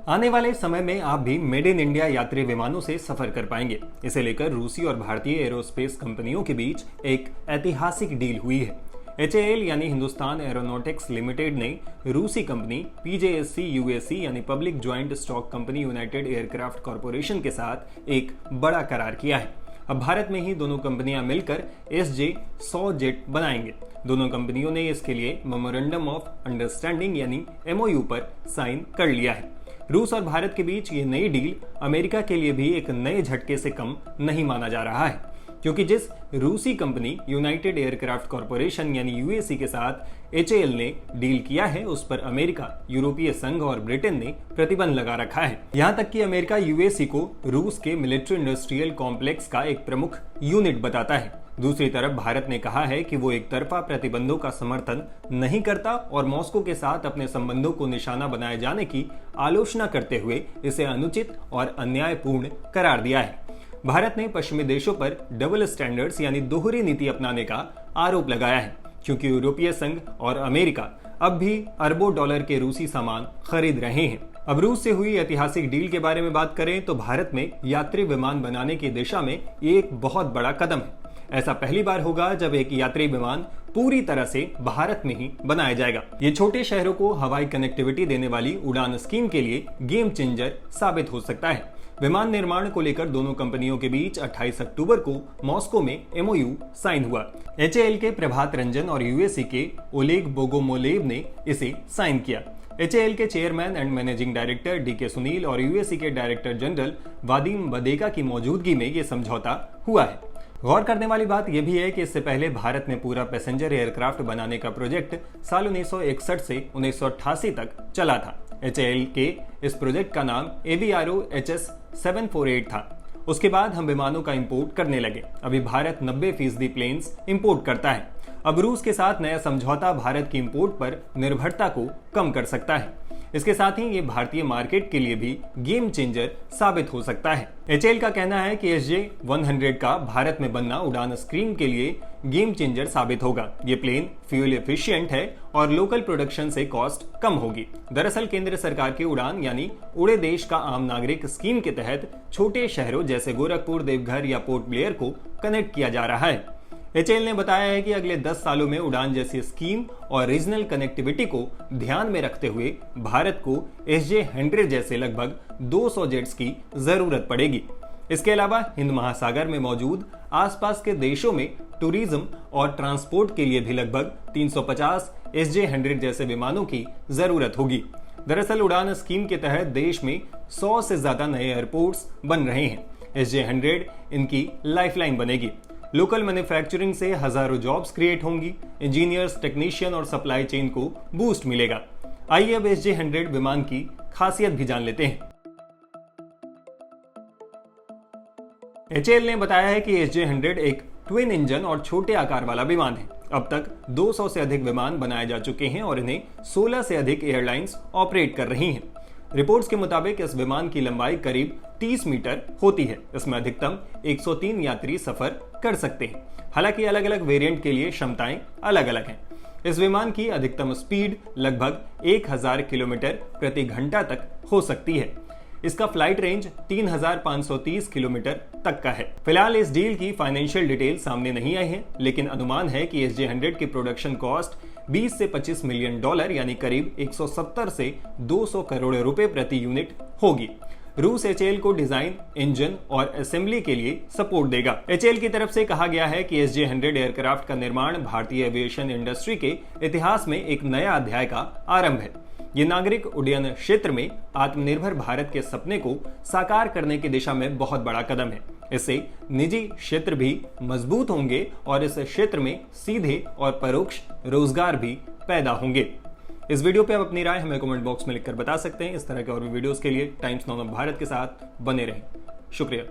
आने वाले समय में आप भी मेड इन इंडिया यात्री विमानों से सफर कर पाएंगे। इसे लेकर रूसी और भारतीय एरोस्पेस कंपनियों के बीच एक ऐतिहासिक डील हुई है। HAL यानी हिंदुस्तान एरोनॉटिक्स लिमिटेड ने रूसी कंपनी PJSC UAC यानी public joint stock company United aircraft corporation के साथ एक बड़ा करार किया है। अब भारत में ही दोनों कंपनियां मिलकर SJ-100 जेट बनाएंगे। दोनों कंपनियों ने इसके लिए मेमोरेंडम ऑफ अंडरस्टैंडिंग यानी MOU पर साइन कर लिया है। रूस और भारत के बीच ये नई डील अमेरिका के लिए भी एक नए झटके से कम नहीं माना जा रहा है, क्योंकि जिस रूसी कंपनी यूनाइटेड एयरक्राफ्ट कॉरपोरेशन यानी UAC के साथ HAL ने डील किया है, उस पर अमेरिका, यूरोपीय संघ और ब्रिटेन ने प्रतिबंध लगा रखा है। यहां तक कि अमेरिका UAC को रूस के मिलिट्री इंडस्ट्रियल कॉम्प्लेक्स का एक प्रमुख यूनिट बताता है। दूसरी तरफ भारत ने कहा है कि वो एक तरफा प्रतिबंधों का समर्थन नहीं करता और मॉस्को के साथ अपने संबंधों को निशाना बनाए जाने की आलोचना करते हुए इसे अनुचित और अन्यायपूर्ण करार दिया है। भारत ने पश्चिमी देशों पर डबल स्टैंडर्ड्स यानी दोहरी नीति अपनाने का आरोप लगाया है, क्योंकि यूरोपीय संघ और अमेरिका अब भी अरबों डॉलर के रूसी सामान खरीद रहे हैं। अब रूस से हुई ऐतिहासिक डील के बारे में बात करें तो भारत में यात्री विमान बनाने की दिशा में ये एक बहुत बड़ा कदम है। ऐसा पहली बार होगा जब एक यात्री विमान पूरी तरह से भारत में ही बनाया जाएगा। ये छोटे शहरों को हवाई कनेक्टिविटी देने वाली उड़ान स्कीम के लिए गेम चेंजर साबित हो सकता है। विमान निर्माण को लेकर दोनों कंपनियों के बीच 28 अक्टूबर को मॉस्को में MOU साइन हुआ। HAL के प्रभात रंजन और UAC के ओलेग बोगोमोलेव ने इसे साइन किया। HAL के chairman and managing director DK Sunil और UAC के डायरेक्टर जनरल वादिम बदेगा की मौजूदगी में ये समझौता हुआ है। गौर करने वाली बात यह भी है कि इससे पहले भारत में पूरा पैसेंजर एयरक्राफ्ट बनाने का प्रोजेक्ट साल 1961 से 1988 तक चला था। HAL के इस प्रोजेक्ट का नाम AVRO HS 748 था। उसके बाद हम विमानों का इंपोर्ट करने लगे। अभी भारत 90% प्लेन्स इंपोर्ट करता है। अब रूस के साथ नया समझौता भारत की इंपोर्ट पर निर्भरता को कम कर सकता है। इसके साथ ही ये भारतीय मार्केट के लिए भी गेम चेंजर साबित हो सकता है। HAL का कहना है कि SJ-100 का भारत में बनना उड़ान स्कीम के लिए गेम चेंजर साबित होगा। ये प्लेन फ्यूल एफिशिएंट है और लोकल प्रोडक्शन से कॉस्ट कम होगी। दरअसल केंद्र सरकार की उड़ान यानी उड़े देश का आम नागरिक स्कीम के तहत छोटे शहरों जैसे गोरखपुर, देवघर या पोर्ट ब्लेयर को कनेक्ट किया जा रहा है। HAL ने बताया है कि अगले 10 सालों में उड़ान जैसी स्कीम और रीजनल कनेक्टिविटी को ध्यान में रखते हुए भारत को SJ-100 जैसे लगभग 200 जेट्स की जरूरत पड़ेगी। इसके अलावा हिंद महासागर में मौजूद आसपास के देशों में टूरिज्म और ट्रांसपोर्ट के लिए भी लगभग 350 SJ-100 जैसे विमानों की जरूरत होगी। दरअसल उड़ान स्कीम के तहत देश में 100 से ज्यादा नए एयरपोर्ट्स बन रहे हैं। SJ-100 इनकी लाइफलाइन बनेगी। लोकल मैन्युफैक्चरिंग से हजारों जॉब्स क्रिएट होंगी। इंजीनियर्स, टेक्नीशियन और सप्लाई चेन को बूस्ट मिलेगा। आइए अब SJ-100 विमान की खासियत भी जान लेते हैं। HAL ने बताया है कि SJ-100 एक ट्विन इंजन और छोटे आकार वाला विमान है। अब तक 200 से अधिक विमान बनाए जा चुके हैं और इन्हें 16 से अधिक एयरलाइंस ऑपरेट कर रही हैं। रिपोर्ट्स के मुताबिक इस विमान की लंबाई करीब 30 मीटर होती है। इसमें अधिकतम 103 यात्री सफर कर सकते हैं। हालांकि अलग अलग वेरिएंट के लिए क्षमताएं अलग अलग हैं। इस विमान की अधिकतम स्पीड लगभग 1000 किलोमीटर प्रति घंटा तक हो सकती है। इसका फ्लाइट रेंज 3530 किलोमीटर तक का है। फिलहाल इस डील की फाइनेंशियल डिटेल सामने नहीं आई है, लेकिन अनुमान है कि SJ-100 की प्रोडक्शन कॉस्ट 20 से 25 मिलियन डॉलर यानी करीब 170 से 200 करोड़ रुपए प्रति यूनिट होगी। रूस HAL को डिजाइन, इंजन और असेंबली के लिए सपोर्ट देगा। HAL की तरफ से कहा गया है कि SJ-100 एयरक्राफ्ट का निर्माण भारतीय एविएशन इंडस्ट्री के इतिहास में एक नया अध्याय का आरंभ है। ये नागरिक उड्डयन क्षेत्र में आत्मनिर्भर भारत के सपने को साकार करने की दिशा में बहुत बड़ा कदम है। इससे निजी क्षेत्र भी मजबूत होंगे और इस क्षेत्र में सीधे और परोक्ष रोजगार भी पैदा होंगे। इस वीडियो पे आप अपनी राय हमें कमेंट बॉक्स में लिखकर बता सकते हैं। इस तरह के और भी वीडियोस के लिए टाइम्स नाउ भारत के साथ बने रहें। शुक्रिया।